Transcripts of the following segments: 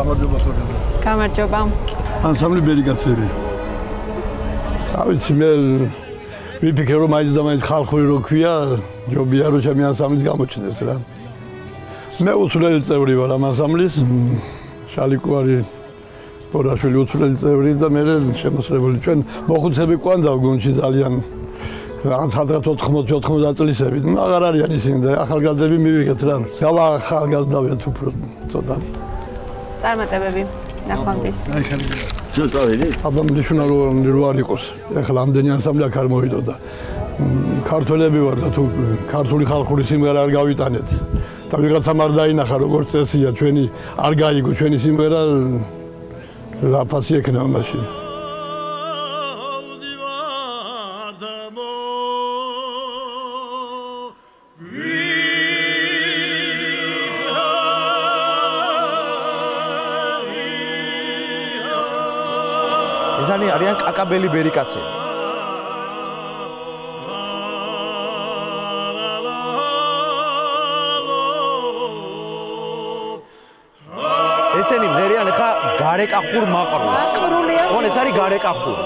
გამარჯობა ხოლმე. გამარჯობა. ანსამბლი ბერიკაცები. ავიცი მე ვიფიქრე რომ მაინც და მაინც ხალხური რო ქვია, ჯობია რომ ჩემი ანსამბლიც გამოჩნდეს რა. მე უცვლელი წევრი ვარ ამ ანსამბლის. შალიკო არის ბორაშვილი უცვლელი წევრი და მე შემოსრებული ჩვენ მოხუცები ყვანდა გუნდში ძალიან ანთადრა 80 წლისები. აღარ არიან ისინი და ახალგაზრდები მივიღეთ რა. გავა ახალგაზრდავთ უფრო ცოტა. წარმატებები ნახვამდის. აბა მნიშვნელოვანი რო არ იყოს. ეხლა ამდენი ანსამბლი აქ არ მოვიდო და ქართველები ვარ და თუ ქართული ხალხური სიმღერა არ გავიტანეთ და ვიღაცამ არ დაინახა როგორც წესია ჩვენი არ გაიგო ჩვენი სიმღერა რა ფასი ექნება მაშინ. ესენი არიან კაკაბელი ბერიკაცები. ესენი მღერიან ხა გარეკახურ მაყრულს. მაყრულია. ოღონ ეს არის გარეკახური.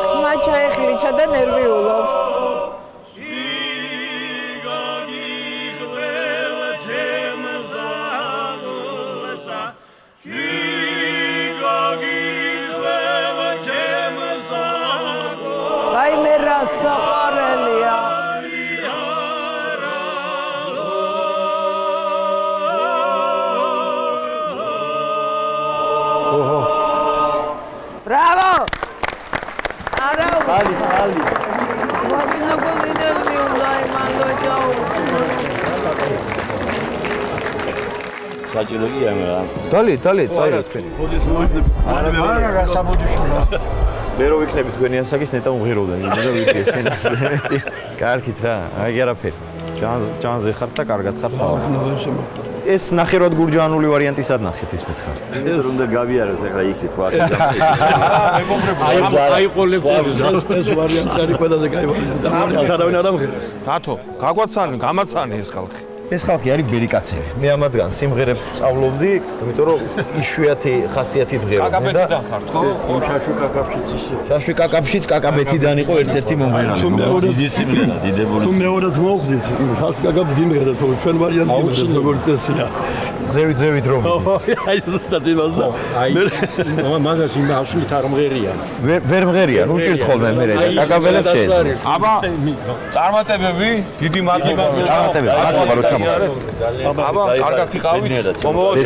ხმა ჩაეხლიჩა და ნერვიულობს. აი მე რა საყარელია. Bravo! Ara! Წყალი. Ვაგინა გონინები უნდა იმანდო ჯაუ. საჭიროა რა. დალი, წაიღე თქვენ. არა საბუჯიშია. მე რო ვიქნები თქვენი ასაკის ნეტა უმღეროდა, იმედი რომ ვიცი ესენი. კარგით რა, აი არაფერი. ჯანზე ხართ და კარგად ხართ. ეს ნახევრად გურჯაანული ვარიანტი სად ნახეთ ის მითხარ? ეს უნდა გავიაროთ ახლა იქით ვარ. ეს ვარიანტი არის ყველაზე კაი ვარიანტი. არავინ არ ამღერებს. თათო, გაგვაცანი, გამაცანი ეს ხალხი. ეს ხალხი არის ბერიკაცები. მე ამათგან სიმღერებს ვსწავლობდი, იმიტომ რომ იშვიათი ხასიათი მღერობდნენ და კაკაბეთიდან ხართ, ხო? შაშვი კაკაბშიც ისე. შაშვი კაკაბშიც კაკაბეთიდან იყო ერთ-ერთი მომღერალი. დიდი სიმღერა, დიდებული. თუ მეორად მოვხდით, ხალხი კაკაბს გიმღერა თქო, ჩვენ ვარიანტი იმღერებს როგორც წესია. ზევით რომ მიდის. აი ზუსტად იმას და აი მაგას იმ ავშლით არ მღერია. ვერ მღერიან, უჭირთ ხოლმე მე და კაკაბელებს შეეძლო. აბა, წარმატებები, დიდი მადლობა. წარმატებები, მადლობა რომ ჩამოყალიბეთ. აბა, კარგად იყავით. მომავალში.